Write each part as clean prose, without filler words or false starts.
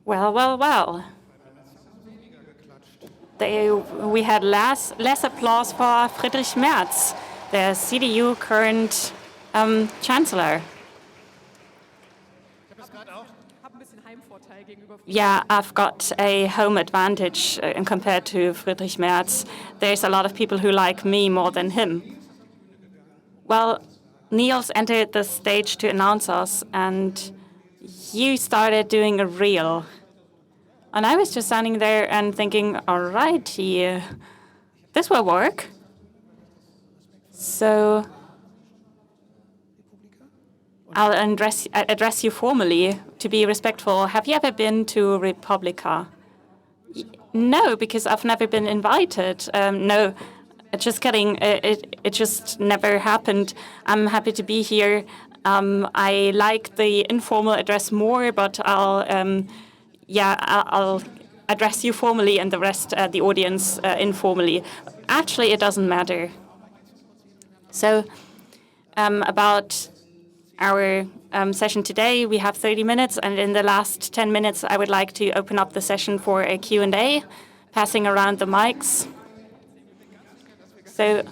Well, well, well. We had less applause for Friedrich Merz, the CDU current chancellor. Yeah, I've got a home advantage compared to Friedrich Merz. There's a lot of people who like me more than him. Well, Niels entered the stage to announce us, and you started doing a reel. And I was just standing there and thinking, all right, this will work. So I'll address you formally to be respectful. Have you ever been to Republica? No, because I've never been invited. No, just kidding. It just never happened. I'm happy to be here. I like the informal address more, but I'll address you formally and the rest, the audience, informally. Actually, it doesn't matter. So about our session today, we have 30 minutes, and in the last 10 minutes, I would like to open up the session for a Q&A, passing around the mics. So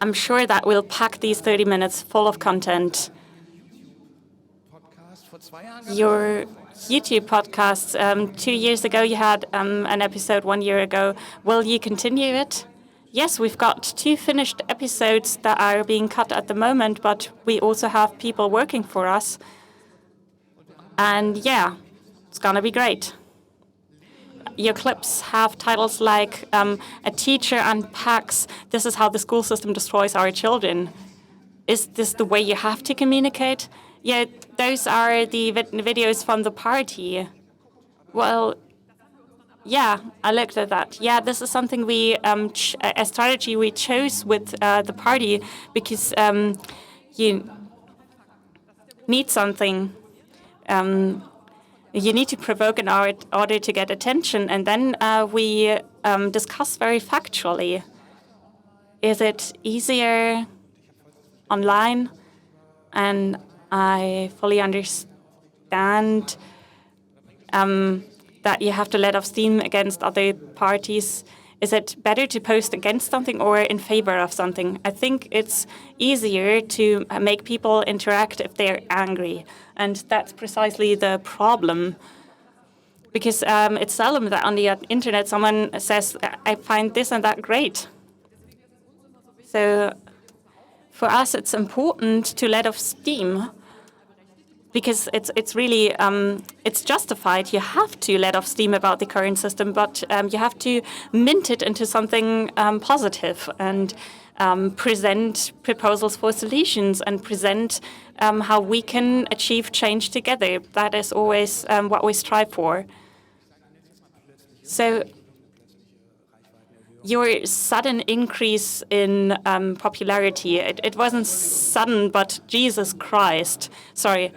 I'm sure that we'll pack these 30 minutes full of content. Your YouTube podcast, 2 years ago, you had an episode 1 year ago. Will you continue it? Yes, we've got 2 finished episodes that are being cut at the moment, but we also have people working for us. And yeah, it's going to be great. Your clips have titles like A Teacher Unpacks, This is How the School System Destroys Our Children. Is this the way you have to communicate? Yeah, those are the videos from the party. Well, yeah, I looked at that. Yeah, this is something a strategy we chose with the party because you need something. You need to provoke in order to get attention, and then we discuss very factually. Is it easier online? And I fully understand that you have to let off steam against other parties. Is it better to post against something or in favor of something? I think it's easier to make people interact if they're angry. And that's precisely the problem. Because it's seldom that on the internet someone says, I find this and that great. So for us, it's important to let off steam because it's really it's justified. You have to let off steam about the current system, but you have to mint it into something positive and present proposals for solutions and present how we can achieve change together. That is always what we strive for. So your sudden increase in popularity, it wasn't sudden, but Jesus Christ. Sorry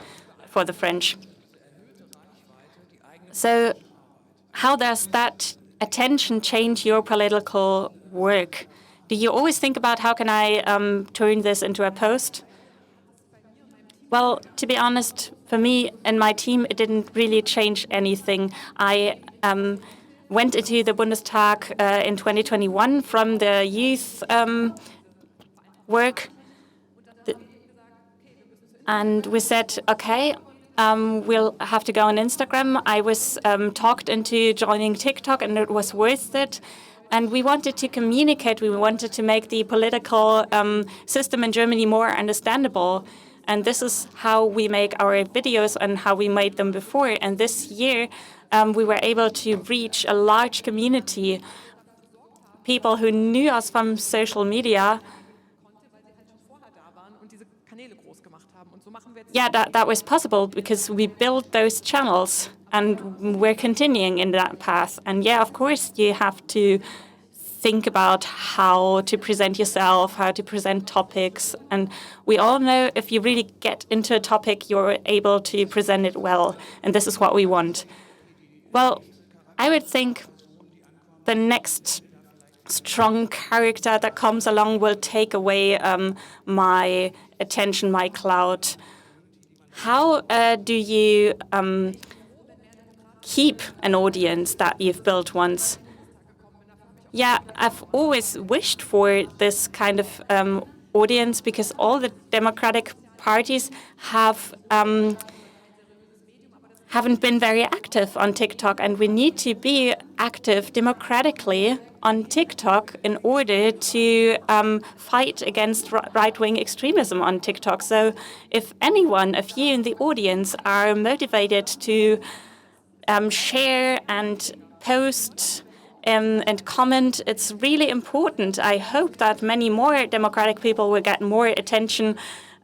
for the French. So how does that attention change your political work? Do you always think about how can I turn this into a post? Well, to be honest, for me and my team, it didn't really change anything. I went into the Bundestag in 2021 from the youth work. And we said, okay, we'll have to go on Instagram. I was talked into joining TikTok, and it was worth it. And we wanted to communicate. We wanted to make the political system in Germany more understandable. And this is how we make our videos and how we made them before. And this year, we were able to reach a large community, people who knew us from social media. Yeah, that was possible because we built those channels and we're continuing in that path. And yeah, of course, you have to think about how to present yourself, how to present topics. And we all know if you really get into a topic, you're able to present it well. And this is what we want. Well, I would think the next strong character that comes along will take away my attention, my clout. How do you keep an audience that you've built once? Yeah, I've always wished for this kind of audience because all the democratic parties haven't been very active on TikTok, and we need to be active democratically on TikTok in order to fight against right-wing extremism on TikTok. So if anyone of you in the audience are motivated to share and post and comment, it's really important. I hope that many more democratic people will get more attention,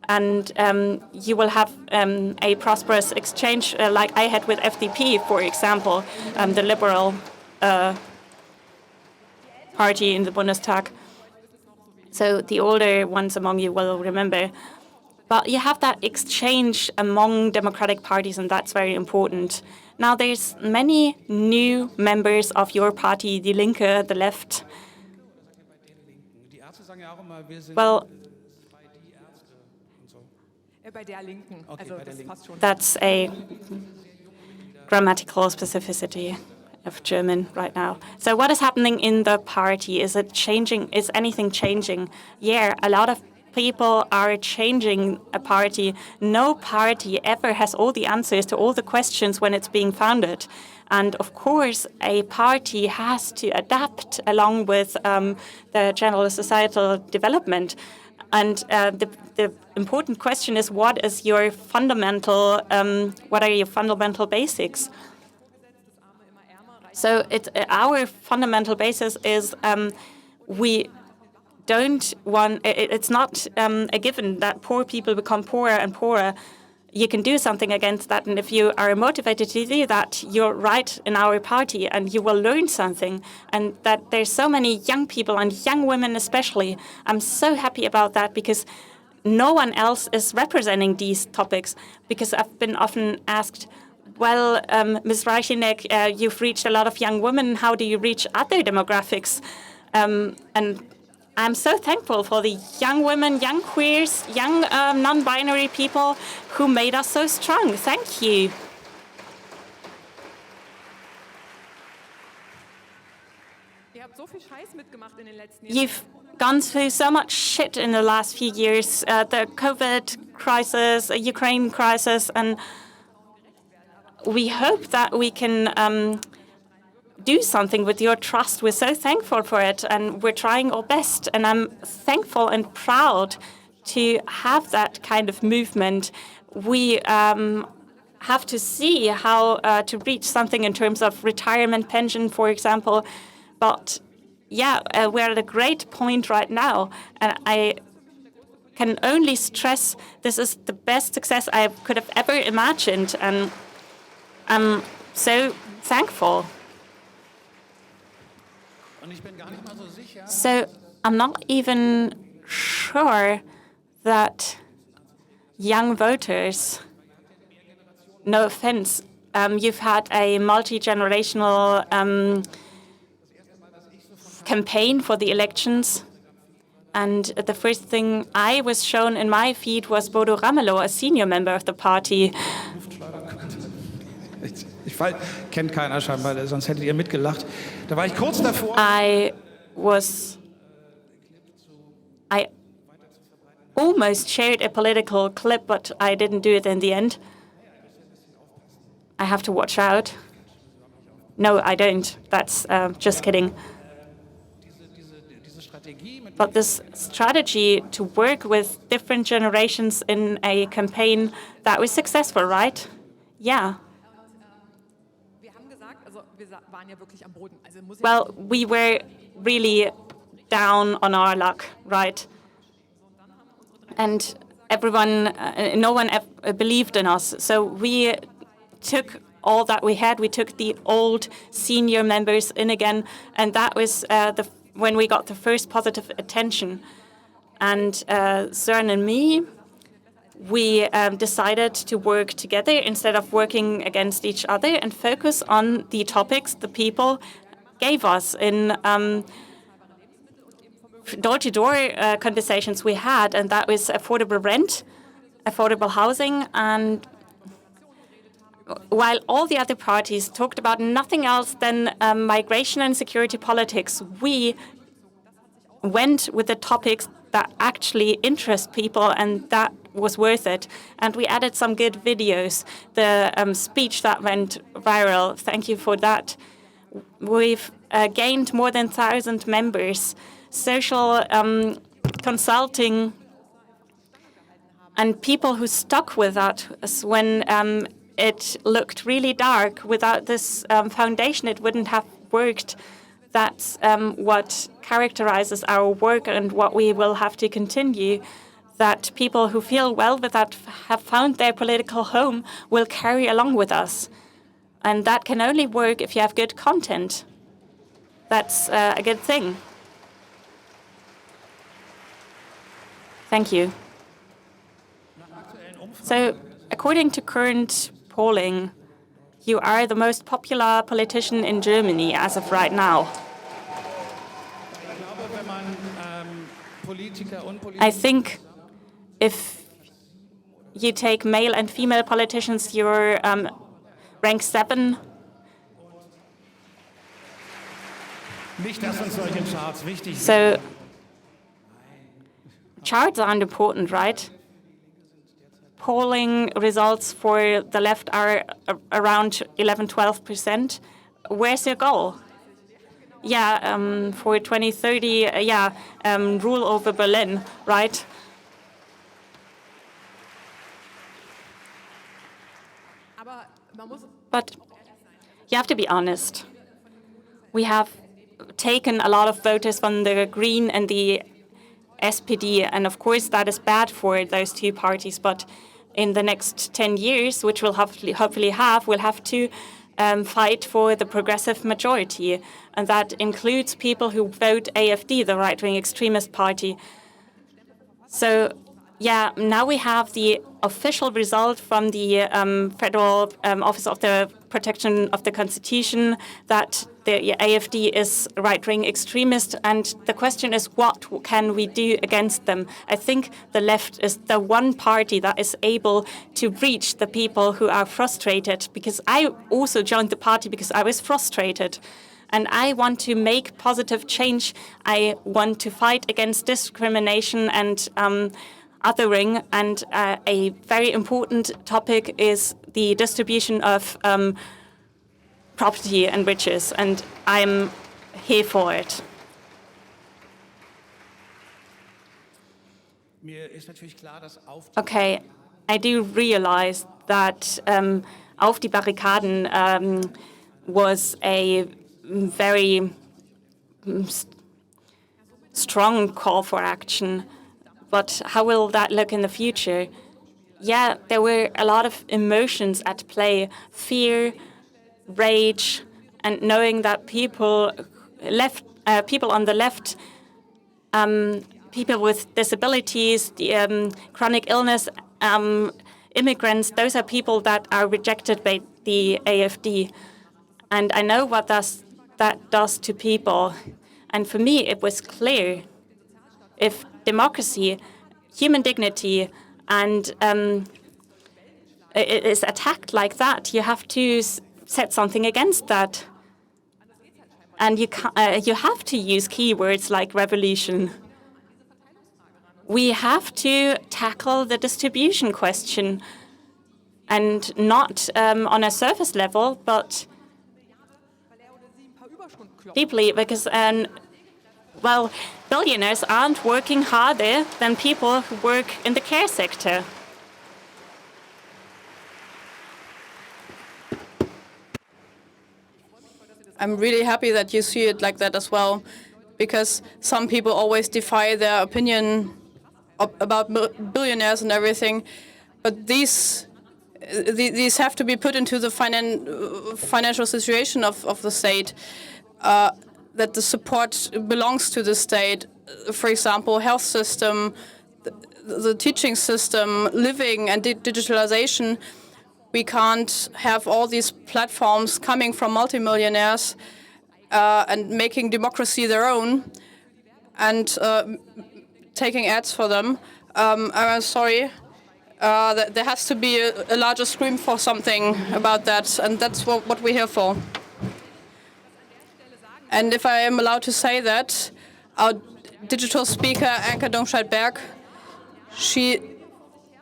and you will have a prosperous exchange like I had with FDP, for example, the liberal party in the Bundestag. So the older ones among you will remember. But you have that exchange among democratic parties, and that's very important. Now, there's many new members of your party, Die Linke, the left. Well, that's a grammatical specificity of German right now. So what is happening in the party? Is it changing? Is anything changing? Yeah, a lot of people are changing a party. No party ever has all the answers to all the questions when it's being founded. And of course, a party has to adapt along with the general societal development. And the important question is, what are your fundamental basics? So our fundamental basis is we don't want. It's not a given that poor people become poorer and poorer. You can do something against that, and if you are motivated to do that, you're right in our party, and you will learn something. And that there's so many young people, and young women especially. I'm so happy about that, because no one else is representing these topics. Because I've been often asked, well, Ms. Reichinnek, you've reached a lot of young women. How do you reach other demographics? And I'm so thankful for the young women, young queers, young non-binary people who made us so strong. Thank you. You've gone through so much shit in the last few years, the COVID crisis, Ukraine crisis, and we hope that we can do something with your trust. We're so thankful for it, and we're trying our best. And I'm thankful and proud to have that kind of movement. We have to see how to reach something in terms of retirement pension, for example. But yeah, we're at a great point right now, and I can only stress this is the best success I could have ever imagined, and I'm so thankful. So I'm not even sure that young voters, no offense, you've had a multi-generational campaign for the elections. And the first thing I was shown in my feed was Bodo Ramelow, a senior member of the party. Kennt keiner scheinbar, sonst hättet ihr mitgelacht. Da war ich kurz davor. I almost shared a political clip, but I didn't do it in the end. I have to watch out. No, I don't. That's just kidding. But this strategy to work with different generations in a campaign, that was successful, right? Yeah. Well, we were really down on our luck, right? And everyone, no one believed in us. So we took all that we had. We took the old senior members in again, and that was when we got the first positive attention. And Søren and me, we decided to work together instead of working against each other and focus on the topics the people gave us in door-to-door conversations we had, and that was affordable rent, affordable housing, and while all the other parties talked about nothing else than migration and security politics, we went with the topics that actually interest people, and that was worth it. And we added some good videos. The speech that went viral, thank you for that. We've gained more than 1,000 members. Social consulting and people who stuck with us when it looked really dark. Without this foundation, it wouldn't have worked. That's what characterizes our work and what we will have to continue, that people who feel well with that, have found their political home, will carry along with us. And that can only work if you have good content. That's a good thing. Thank you. So, according to current polling, you are the most popular politician in Germany as of right now. I think if you take male and female politicians, you're rank 7. So, charts aren't important, right? Polling results for the left are around 11–12%. Where's your goal? Yeah, for 2030, rule over Berlin, right? But you have to be honest. We have taken a lot of voters from the Green and the SPD, and of course that is bad for those two parties. But in the next 10 years, which we'll hopefully have, we'll have to fight for the progressive majority, and that includes people who vote AfD, the right-wing extremist party. So, yeah, now we have the official result from the Federal Office of the Protection of the Constitution that the AfD is right-wing extremist, and the question is, what can we do against them? I think the left is the one party that is able to reach the people who are frustrated, because I also joined the party because I was frustrated. And I want to make positive change. I want to fight against discrimination and othering, and a very important topic is the distribution of property and riches, and I'm here for it. Okay, I do realize that Auf die Barrikaden was a very strong call for action. But how will that look in the future? Yeah, there were a lot of emotions at play: fear, rage, and knowing that people on the left, people with disabilities, chronic illness, immigrants, those are people that are rejected by the AfD. And I know what that does to people. And for me, it was clear: if democracy, human dignity, and it is attacked like that, you have to set something against that. And you have to use keywords like revolution. We have to tackle the distribution question, and not on a surface level, but deeply, because well, billionaires aren't working harder than people who work in the care sector. I'm really happy that you see it like that as well, because some people always defy their opinion about billionaires and everything, but these have to be put into the financial situation of the state. That the support belongs to the state. For example, health system, the teaching system, living and digitalization. We can't have all these platforms coming from multimillionaires and making democracy their own and taking ads for them. I'm sorry, that there has to be a larger scream for something about that, and that's what we're here for. And if I am allowed to say that, our digital speaker, Anke Domscheit-Berg,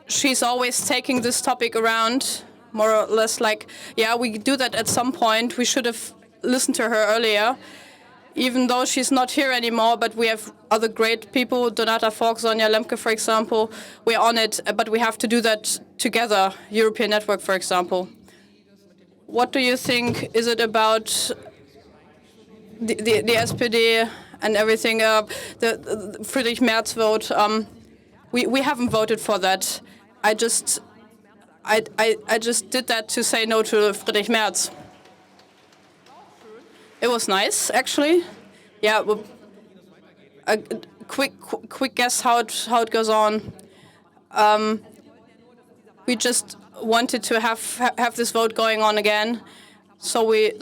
she's always taking this topic around, more or less like, yeah, we do that at some point. We should have listened to her earlier, even though she's not here anymore. But we have other great people, Donata Falk, Sonja Lemke, for example. We're on it, but we have to do that together, European Network, for example. What do you think? Is it about the SPD and everything, the Friedrich Merz vote? We haven't voted for that. I just did that to say no to Friedrich Merz. It was nice, actually. Yeah, a quick guess how it goes on. We just wanted to have this vote going on again. So we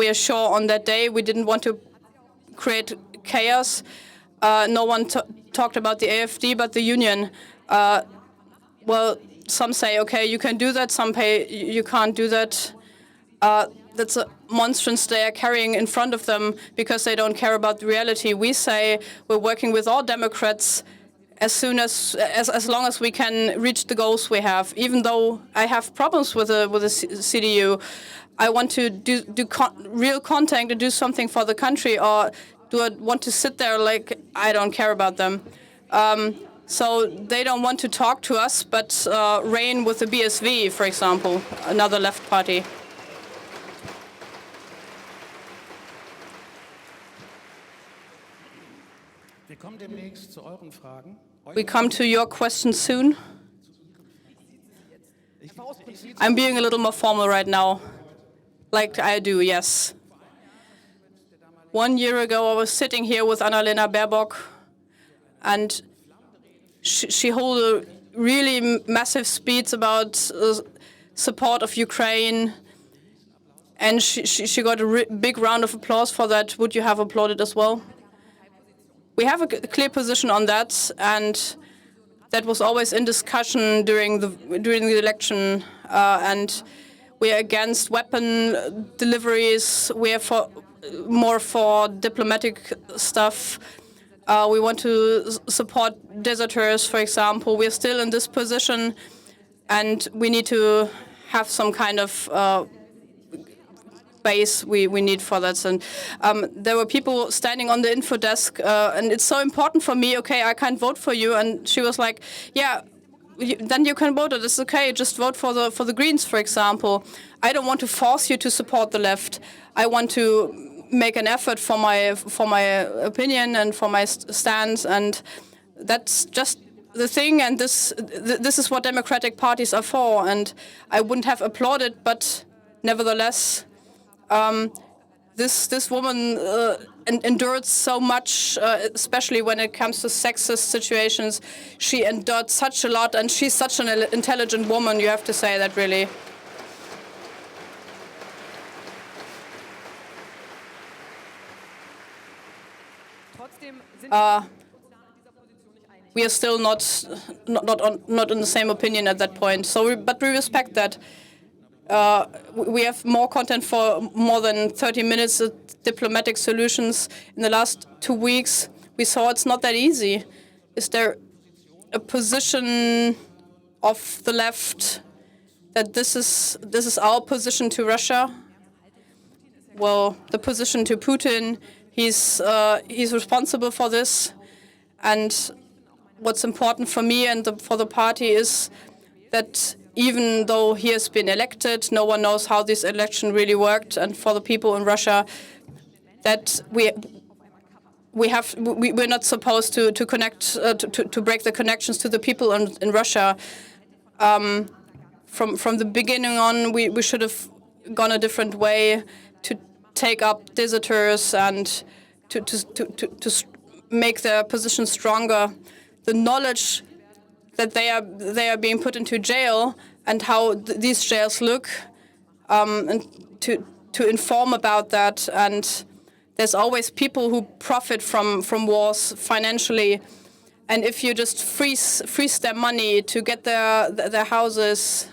are sure on that day. We didn't want to create chaos. No one talked about the AfD, but the union. Well, some say, okay, you can do that. Some say you can't do that. That's a monstrance they are carrying in front of them because they don't care about the reality. We say we're working with all Democrats as long as we can reach the goals we have. Even though I have problems with the CDU, I want to do real content and do something for the country, or do I want to sit there like I don't care about them? So they don't want to talk to us, but reign with the BSV, for example, another left party. We come to your questions soon. I'm being a little more formal right now, like I do, yes. 1 year ago, I was sitting here with Annalena Baerbock, and she held a really massive speech about support of Ukraine, and she got a big round of applause for that. Would you have applauded as well? We have a clear position on that, and that was always in discussion during the election. And we are against weapon deliveries. We are more for diplomatic stuff. We want to support deserters, for example. We are still in this position, and we need to have some kind of base we need for that. And there were people standing on the info desk, and it's so important for me. Okay, I can't vote for you. And she was like, yeah, then you can vote. It's okay. Just vote for the Greens, for example. I don't want to force you to support the left. I want to make an effort for my opinion and for my stance, and that's just the thing. And this is what democratic parties are for. And I wouldn't have applauded, but nevertheless. This woman endured so much, especially when it comes to sexist situations. She endured such a lot, and she's such an intelligent woman, you have to say that, really. We are still not in the same opinion at that point. But we respect that. We have more content for more than 30 minutes, diplomatic solutions. In the last 2 weeks, we saw it's not that easy. Is there a position of the left that this is our position to Russia? Well, the position to Putin, he's responsible for this. And what's important for me and for the party is that even though he has been elected, no one knows how this election really worked. And for the people in Russia, that we're not supposed to connect to break the connections to the people in Russia. From the beginning on, we should have gone a different way to take up deserters and to make their position stronger. The knowledge that they are being put into jail and how these jails look, and to inform about that. And there's always people who profit from wars financially, And if you just freeze their money to get their houses,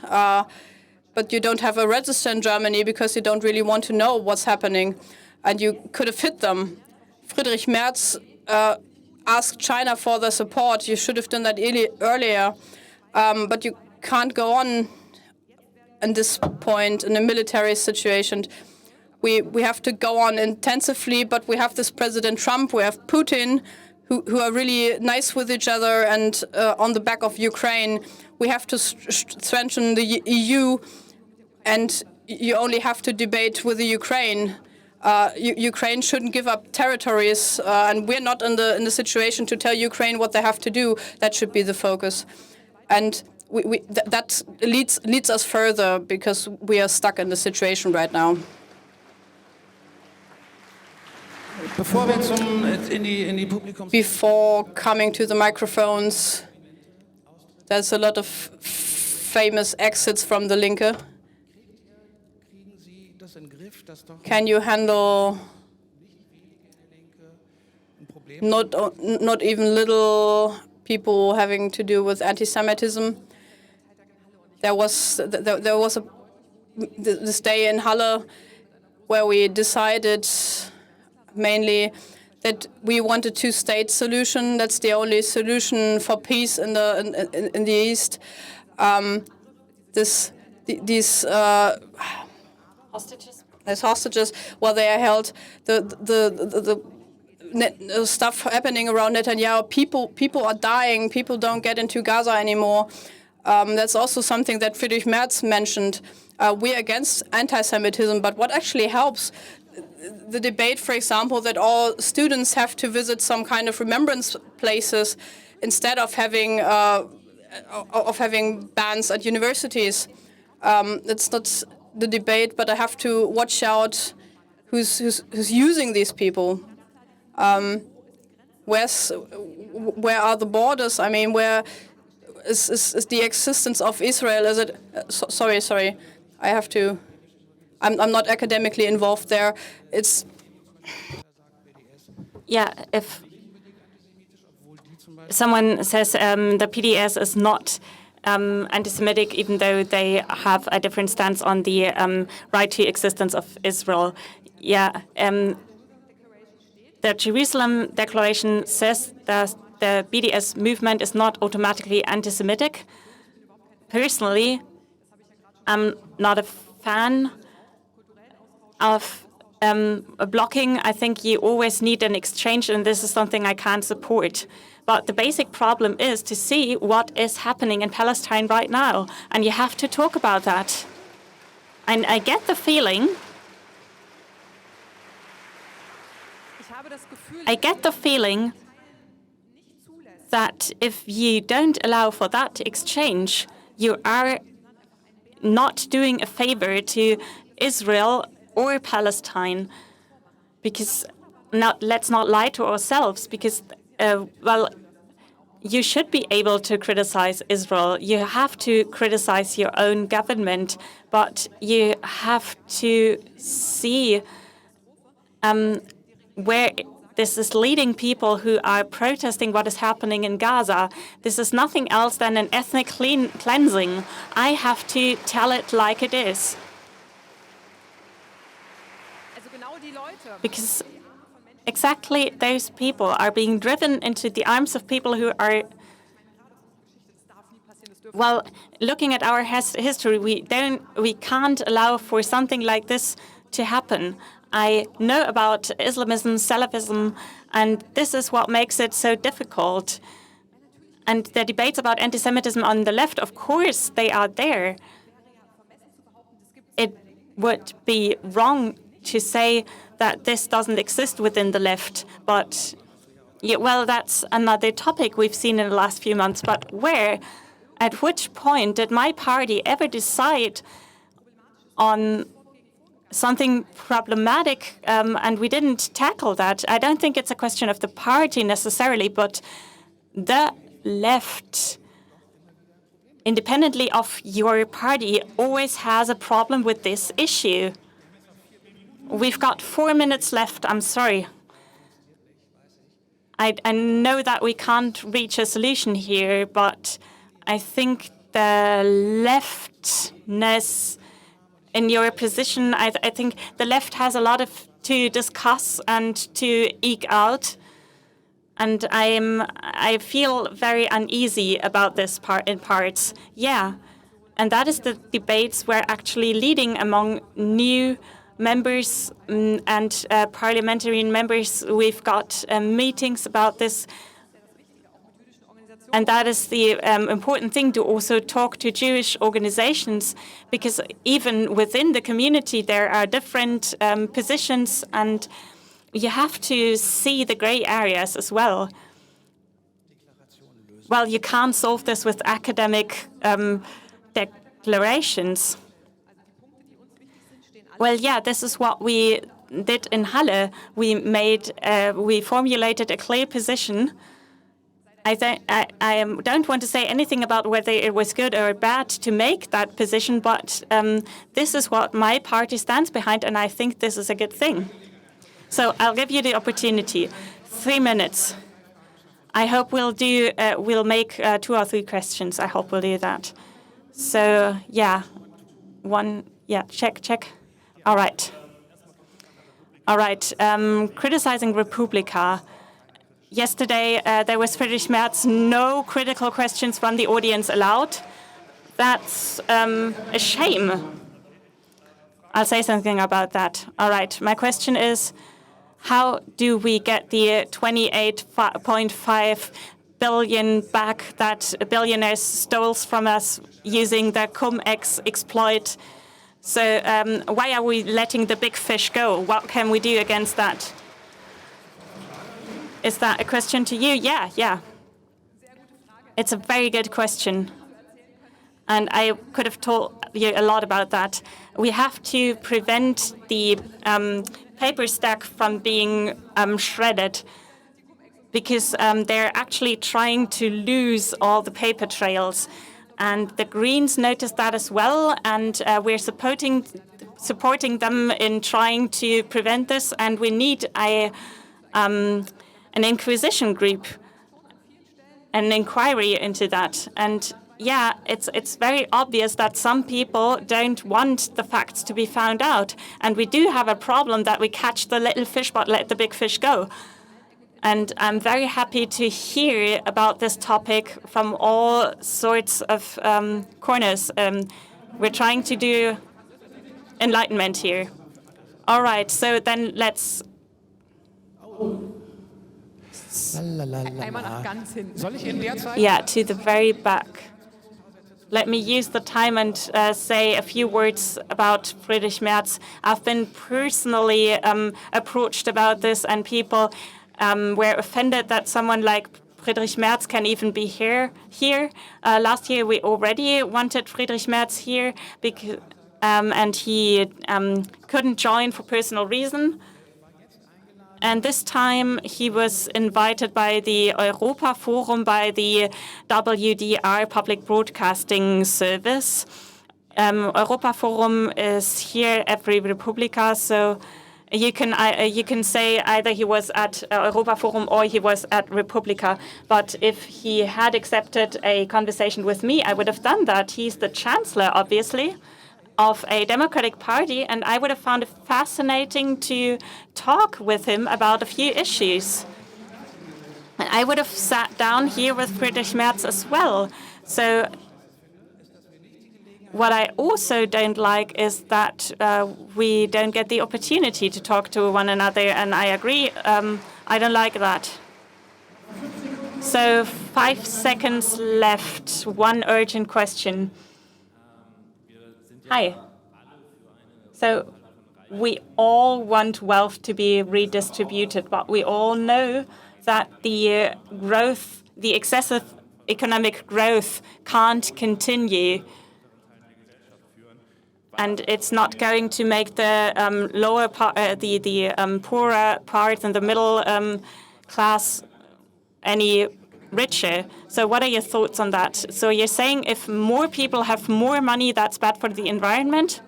but you don't have a register in Germany because you don't really want to know what's happening, and you could have hit them. Friedrich Merz asked China for the support. You should have done that earlier, but you can't go on at this point in a military situation. We have to go on intensively, but we have this President Trump, we have Putin, who are really nice with each other, and on the back of Ukraine, we have to strengthen the EU, and you only have to debate with the Ukraine. Ukraine shouldn't give up territories, and we're not in the situation to tell Ukraine what they have to do. That should be the focus, and that leads us further because we are stuck in the situation right now. Before coming to the microphones, there's a lot of famous exits from the Linke. Can you handle not even little people having to do with anti-Semitism? There was this day in Halle where we decided mainly that we want a two-state solution. That's the only solution for peace in the East. These hostages. As hostages, while they are held, the stuff happening around Netanyahu, people are dying. People don't get into Gaza anymore. That's also something that Friedrich Merz mentioned. We're against anti-Semitism, but what actually helps? The debate, for example, that all students have to visit some kind of remembrance places instead of having bans at universities. It's not the debate, but I have to watch out who's using these people. Where are the borders? I mean, where is the existence of Israel? Is it? Sorry. I have to. I'm not academically involved there. It's. Yeah, if someone says the PDS is not anti-Semitic, even though they have a different stance on the right to existence of Israel. Yeah, the Jerusalem Declaration says that the BDS movement is not automatically anti-Semitic. Personally, I'm not a fan of blocking. I think you always need an exchange, and this is something I can't support. But the basic problem is to see what is happening in Palestine right now, and you have to talk about that. And I get the feeling that if you don't allow for that exchange, you are not doing a favor to Israel or Palestine. Because now, let's not lie to ourselves, because, you should be able to criticize Israel. You have to criticize your own government, but you have to see where this is leading people who are protesting what is happening in Gaza. This is nothing else than an ethnic cleansing. I have to tell it like it is. Because exactly those people are being driven into the arms of people who are, well, looking at our history, we can't allow for something like this to happen. I know about Islamism, Salafism, and this is what makes it so difficult. And the debates about anti-Semitism on the left, of course, they are there. It would be wrong to say that this doesn't exist within the left, but yeah, well, that's another topic we've seen in the last few months. But at which point did my party ever decide on something problematic, and we didn't tackle that? I don't think it's a question of the party necessarily, but the left, independently of your party, always has a problem with this issue. We've got 4 minutes left. I'm sorry. I know that we can't reach a solution here, but I think the leftness in your position, I think the left has a lot to discuss and to eke out. And I feel very uneasy about this part in parts. Yeah, and that is the debates we're actually leading among new members and parliamentary members. We've got meetings about this. And that is the important thing, to also talk to Jewish organizations, because even within the community there are different positions, and you have to see the gray areas as well. Well, you can't solve this with academic declarations. Well, yeah, this is what we did in Halle. We formulated a clear position. I don't want to say anything about whether it was good or bad to make that position, but this is what my party stands behind, and I think this is a good thing. So I'll give you the opportunity. 3 minutes. I hope we'll make 2 or 3 questions. I hope we'll do that. So yeah, check. All right. Criticizing Republika. Yesterday, there was Friedrich Merz, no critical questions from the audience allowed. That's a shame. I'll say something about that. All right, my question is, how do we get the 28.5 billion back that billionaires stole from us using the cum-ex exploit? So why are we letting the big fish go? What can we do against that? Is that a question to you? Yeah. It's a very good question. And I could have told you a lot about that. We have to prevent the paper stack from being shredded, because they're actually trying to lose all the paper trails. And the Greens noticed that as well, and we're supporting them in trying to prevent this. And we need an inquisition group, an inquiry into that. And yeah, it's very obvious that some people don't want the facts to be found out. And we do have a problem that we catch the little fish but let the big fish go. And I'm very happy to hear about this topic from all sorts of corners. We're trying to do enlightenment here. All right, so then let's... Yeah, to the very back. Let me use the time and say a few words about Friedrich Merz. I've been personally approached about this, and people were offended that someone like Friedrich Merz can even be here. Last year we already wanted Friedrich Merz here, because, and he couldn't join for personal reason. And this time he was invited by the Europa Forum, by the WDR Public Broadcasting Service. Europa Forum is here every Republika, so you can say either he was at Europa Forum or he was at Republika. But if he had accepted a conversation with me, I would have done that. He's the chancellor, obviously, of a democratic party, and I would have found it fascinating to talk with him about a few issues. And I would have sat down here with Friedrich Merz as well. So what I also don't like is that we don't get the opportunity to talk to one another, and I agree, I don't like that. So 5 seconds left, one urgent question. Hi. So we all want wealth to be redistributed, but we all know that the growth, the excessive economic growth can't continue. And it's not going to make the lower part, the poorer part and the middle class any richer. So what are your thoughts on that? So you're saying if more people have more money, that's bad for the environment?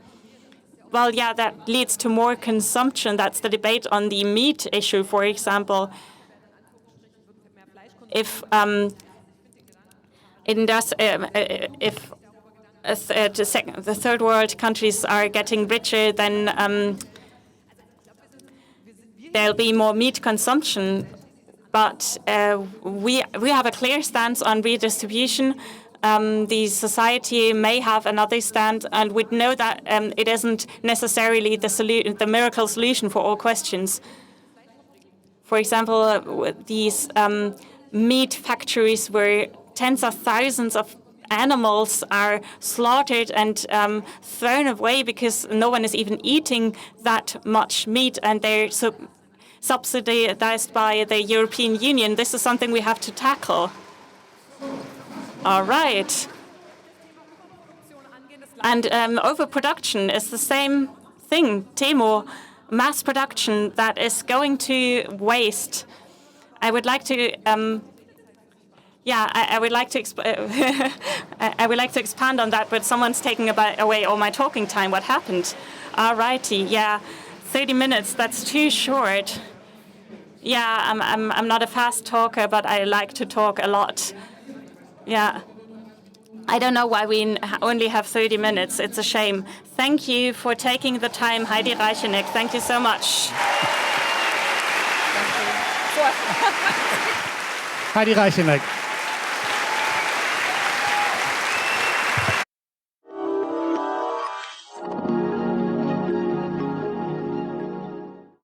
Well, yeah, that leads to more consumption. That's the debate on the meat issue, for example. if the third world countries are getting richer, then there'll be more meat consumption. But we have a clear stance on redistribution. The society may have another stand, and we know that it isn't necessarily the miracle solution for all questions. For example, these meat factories where tens of thousands of animals are slaughtered and thrown away because no one is even eating that much meat, and they're subsidized by the European Union. This is something we have to tackle. All right. And overproduction is the same thing. Temo, mass production that is going to waste. I would like to I would like to I would like to expand on that, but someone's taking away all my talking time. What happened? All righty, yeah, 30 minutes. That's too short. Yeah, I'm not a fast talker, but I like to talk a lot. Yeah, I don't know why we only have 30 minutes. It's a shame. Thank you for taking the time, Heidi Reichinnek. Thank you so much. Heidi Reichinnek.